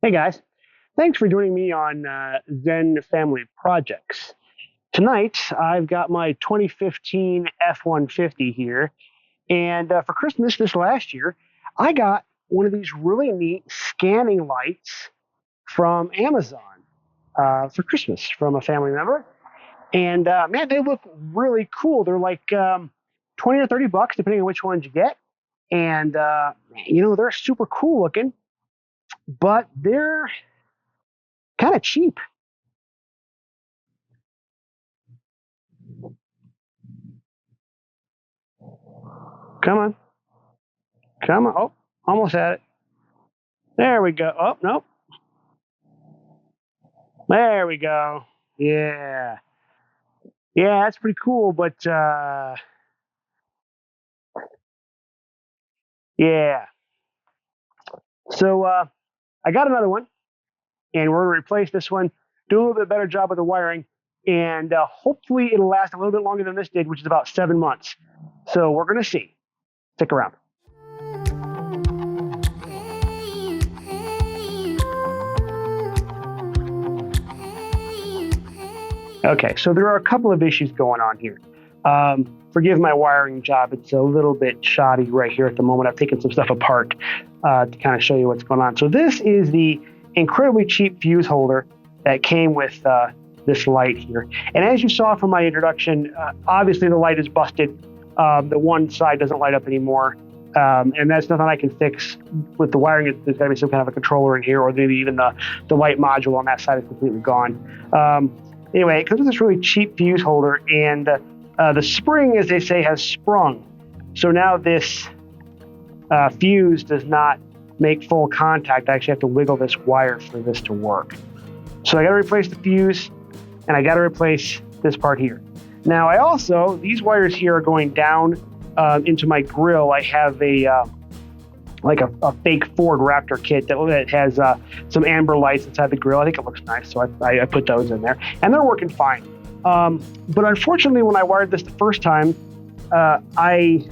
Hey guys, thanks for joining me on Zen Family Projects. Tonight, I've got my 2015 F-150 here, and for Christmas this last year, I got one of these really neat scanning lights from Amazon for Christmas from a family member. And man, they look really cool. They're like 20 or 30 bucks, depending on which ones you get. And, they're super cool looking, but they're kind of cheap. Come on. Come on. Oh, almost had it. There we go. Oh, nope. There we go. Yeah. Yeah, that's pretty cool, but yeah. So I got another one, and we're going to replace this one, do a little bit better job with the wiring, and hopefully it'll last a little bit longer than this did, which is about 7 months. So we're going to see. Stick around. Okay, so there are a couple of issues going on here. Forgive my wiring job. It's a little bit shoddy right here at the moment. I've taken some stuff apart to kind of show you what's going on. So this is the incredibly cheap fuse holder that came with this light here. And as you saw from my introduction, obviously the light is busted. The one side doesn't light up anymore. And that's nothing I can fix with the wiring. There's got to be some kind of a controller in here, or maybe even the light module on that side is completely gone. Anyway, it comes with this really cheap fuse holder, and the spring, as they say, has sprung. So now this fuse does not make full contact. I actually have to wiggle this wire for this to work. So I got to replace the fuse, and I got to replace this part here. Now, these wires here are going down into my grill. I have a fake Ford Raptor kit that has some amber lights inside the grill. I think it looks nice, so I put those in there, and they're working fine. But unfortunately, when I wired this the first time, I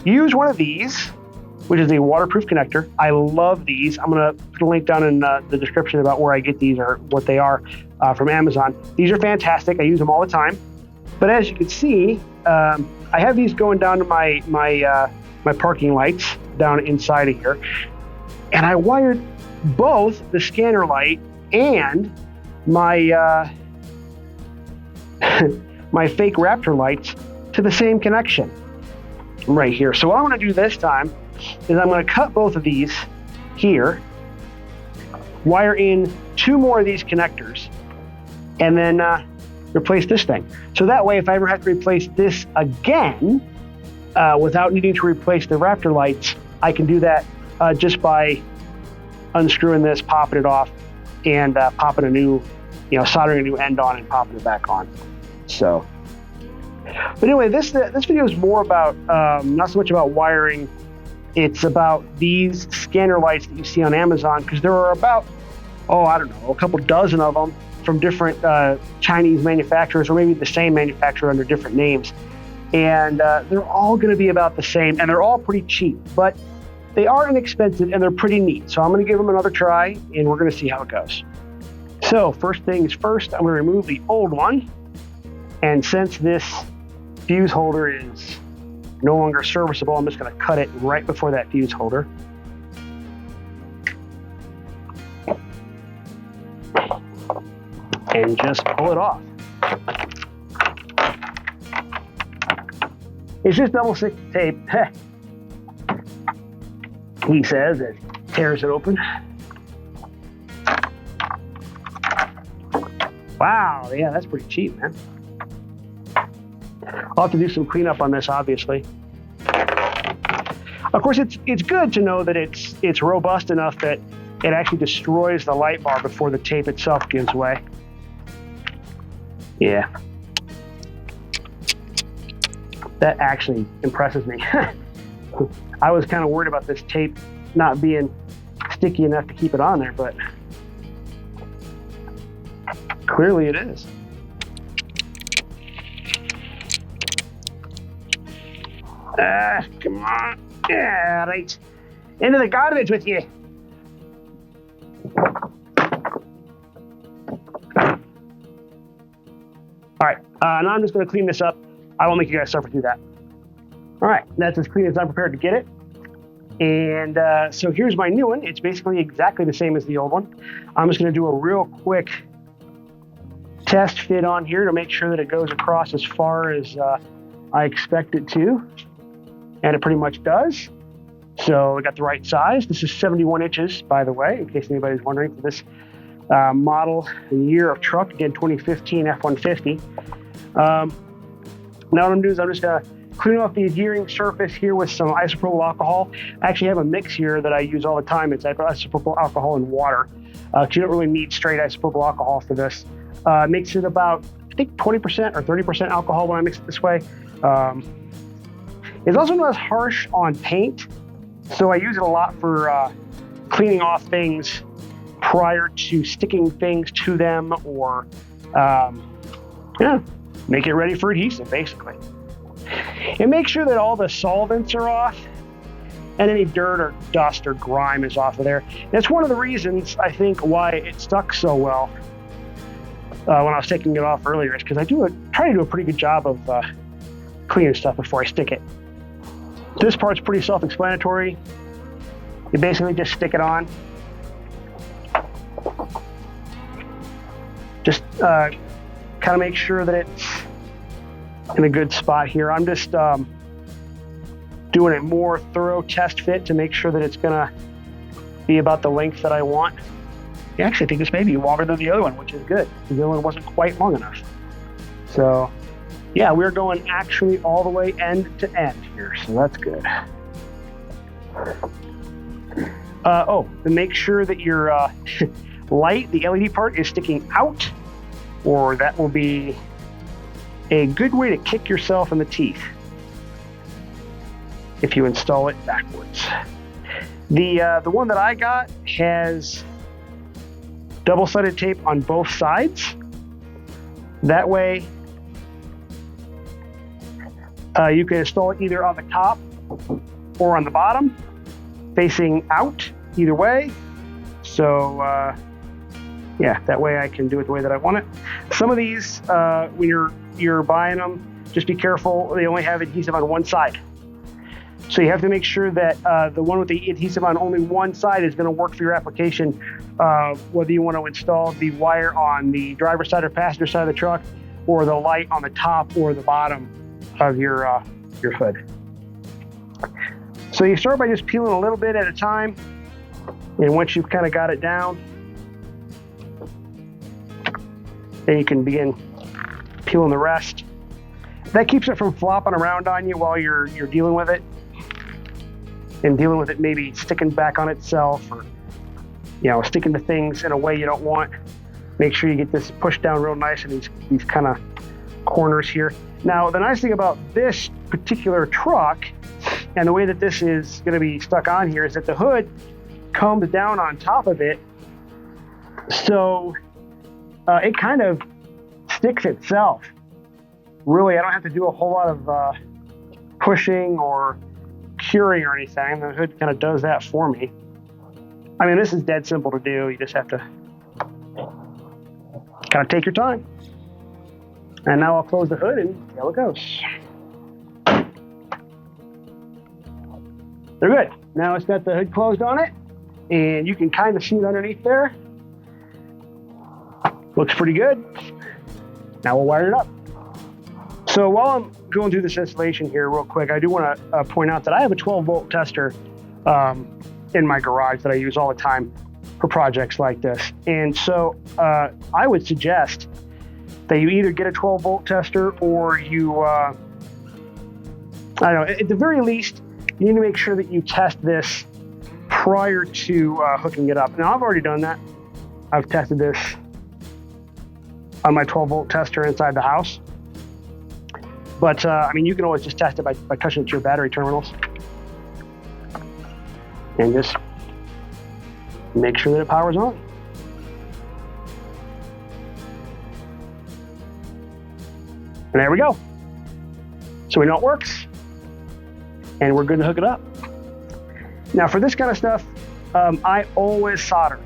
used one of these, which is a waterproof connector. I love these. I'm going to put a link down in the description about where I get these or what they are from Amazon. These are fantastic. I use them all the time. But as you can see, I have these going down to my parking lights down inside of here. And I wired both the scanner light and my my fake Raptor lights to the same connection right here. So what I'm going to do this time is I'm going to cut both of these here, wire in 2 more of these connectors, and then replace this thing. So that way, if I ever have to replace this again, without needing to replace the Raptor lights, I can do that just by unscrewing this, popping it off, and popping a new, soldering a new end on and popping it back on. So, but anyway, this video is more about not so much about wiring. It's about these scanner lights that you see on Amazon, because there are about, a couple dozen of them from different Chinese manufacturers, or maybe the same manufacturer under different names. And they're all going to be about the same, and they're all pretty cheap, but they are inexpensive and they're pretty neat. So I'm going to give them another try, and we're going to see how it goes. So first things first, I'm going to remove the old one. And since this fuse holder is no longer serviceable, I'm just going to cut it right before that fuse holder. And just pull it off. It's just double stick tape, he says, and tears it open. Wow, yeah, that's pretty cheap, man. I'll have to do some cleanup on this, obviously. Of course, it's good to know that it's robust enough that it actually destroys the light bar before the tape itself gives way. Yeah. That actually impresses me. I was kind of worried about this tape not being sticky enough to keep it on there, but clearly it is. Come on. Yeah, right. Into the garbage with you. All right, now I'm just going to clean this up. I won't make you guys suffer through that. All right, that's as clean as I'm prepared to get it. And so here's my new one. It's basically exactly the same as the old one. I'm just going to do a real quick test fit on here to make sure that it goes across as far as I expect it to. And it pretty much does. So I got the right size. This is 71 inches, by the way, in case anybody's wondering, for this model and year of truck, again, 2015 F-150. Now what I'm going to do is I'm just going to clean off the adhering surface here with some isopropyl alcohol. I actually have a mix here that I use all the time. It's isopropyl alcohol and water. You don't really need straight isopropyl alcohol for this. Makes it about, I think, 20% or 30% alcohol when I mix it this way. It's also not as harsh on paint, so I use it a lot for cleaning off things prior to sticking things to them, or make it ready for adhesive, basically. And make sure that all the solvents are off and any dirt or dust or grime is off of there. That's one of the reasons, I think, why it stuck so well when I was taking it off earlier, is because I try to do a pretty good job of cleaning stuff before I stick it. This part's pretty self-explanatory. You basically just stick it on. Just kind of make sure that it's in a good spot here. I'm just doing a more thorough test fit to make sure that it's gonna be about the length that I want. I actually think this may be longer than the other one, which is good. The other one wasn't quite long enough. So yeah, we're going actually all the way end to end here, so that's good. And make sure that your light, the LED part, is sticking out, or that will be a good way to kick yourself in the teeth if you install it backwards. The one that I got has double-sided tape on both sides. That way, you can install it either on the top or on the bottom, facing out, either way. So yeah, that way I can do it the way that I want it. Some of these, when you're buying them, just be careful. They only have adhesive on one side. So you have to make sure that the one with the adhesive on only one side is going to work for your application, whether you want to install the wire on the driver's side or passenger side of the truck, or the light on the top or the bottom of your hood. So you start by just peeling a little bit at a time, and once you've kind of got it down, then you can begin peeling the rest. That keeps it from flopping around on you while you're dealing with it, and dealing with it maybe sticking back on itself, or sticking to things in a way you don't want. Make sure you get this pushed down real nice in these kind of corners here. Now, the nice thing about this particular truck and the way that this is going to be stuck on here is that the hood comes down on top of it, so it kind of sticks itself. Really, I don't have to do a whole lot of pushing or curing or anything. The hood kind of does that for me. I mean, this is dead simple to do. You just have to kind of take your time. And now I'll close the hood, and there it goes. They're good. Now it's got the hood closed on it, and you can kind of see it underneath there. Looks pretty good. Now we'll wire it up. So while I'm going through this installation here real quick, I do want to point out that I have a 12-volt tester in my garage that I use all the time for projects like this. And so I would suggest that you either get a 12-volt tester, or you, I don't know, at the very least, you need to make sure that you test this prior to hooking it up. Now, I've already done that. I've tested this on my 12-volt tester inside the house. But, I mean, you can always just test it by touching it to your battery terminals. And just make sure that it powers on. And there we go. So we know it works, and we're good to hook it up. Now, for this kind of stuff, I always solder.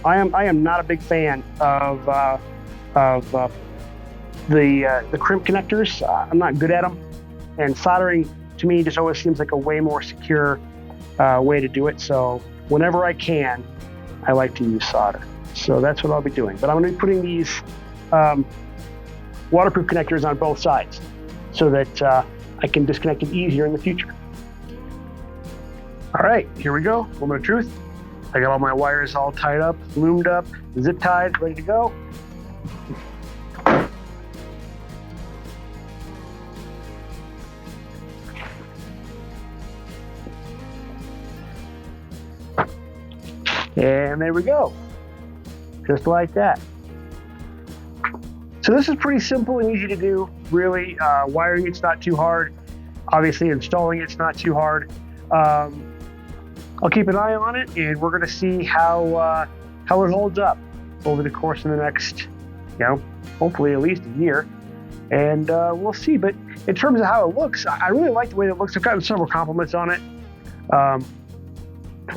I am not a big fan of the crimp connectors. I'm not good at them, and soldering to me just always seems like a way more secure way to do it. So whenever I can, I like to use solder. So that's what I'll be doing. But I'm going to be putting these waterproof connectors on both sides so that I can disconnect it easier in the future. All right, here we go. Moment of truth. I got all my wires all tied up, loomed up, zip tied, ready to go. And there we go, just like that. So this is pretty simple and easy to do, really. Wiring it's not too hard. Obviously installing it's not too hard. I'll keep an eye on it, and we're gonna see how it holds up over the course of the next, hopefully at least a year. And we'll see. But in terms of how it looks, I really like the way it looks. I've gotten several compliments on it.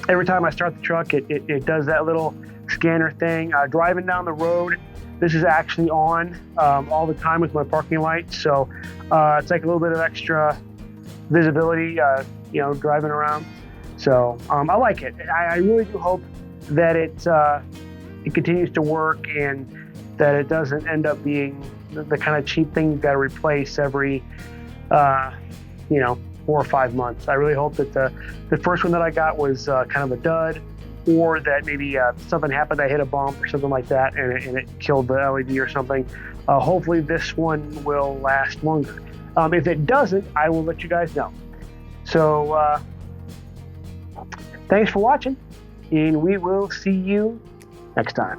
Every time I start the truck, it does that little scanner thing. Driving down the road, this is actually on all the time with my parking lights. So it's like a little bit of extra visibility, driving around. So I like it. I really do hope that it continues to work and that it doesn't end up being the kind of cheap thing you've got to replace every, 4 or 5 months. I really hope that the first one that I got was kind of a dud, or that maybe something happened, I hit a bump or something like that, and it killed the LED or something. Hopefully this one will last longer. If it doesn't, I will let you guys know. So thanks for watching, and we will see you next time.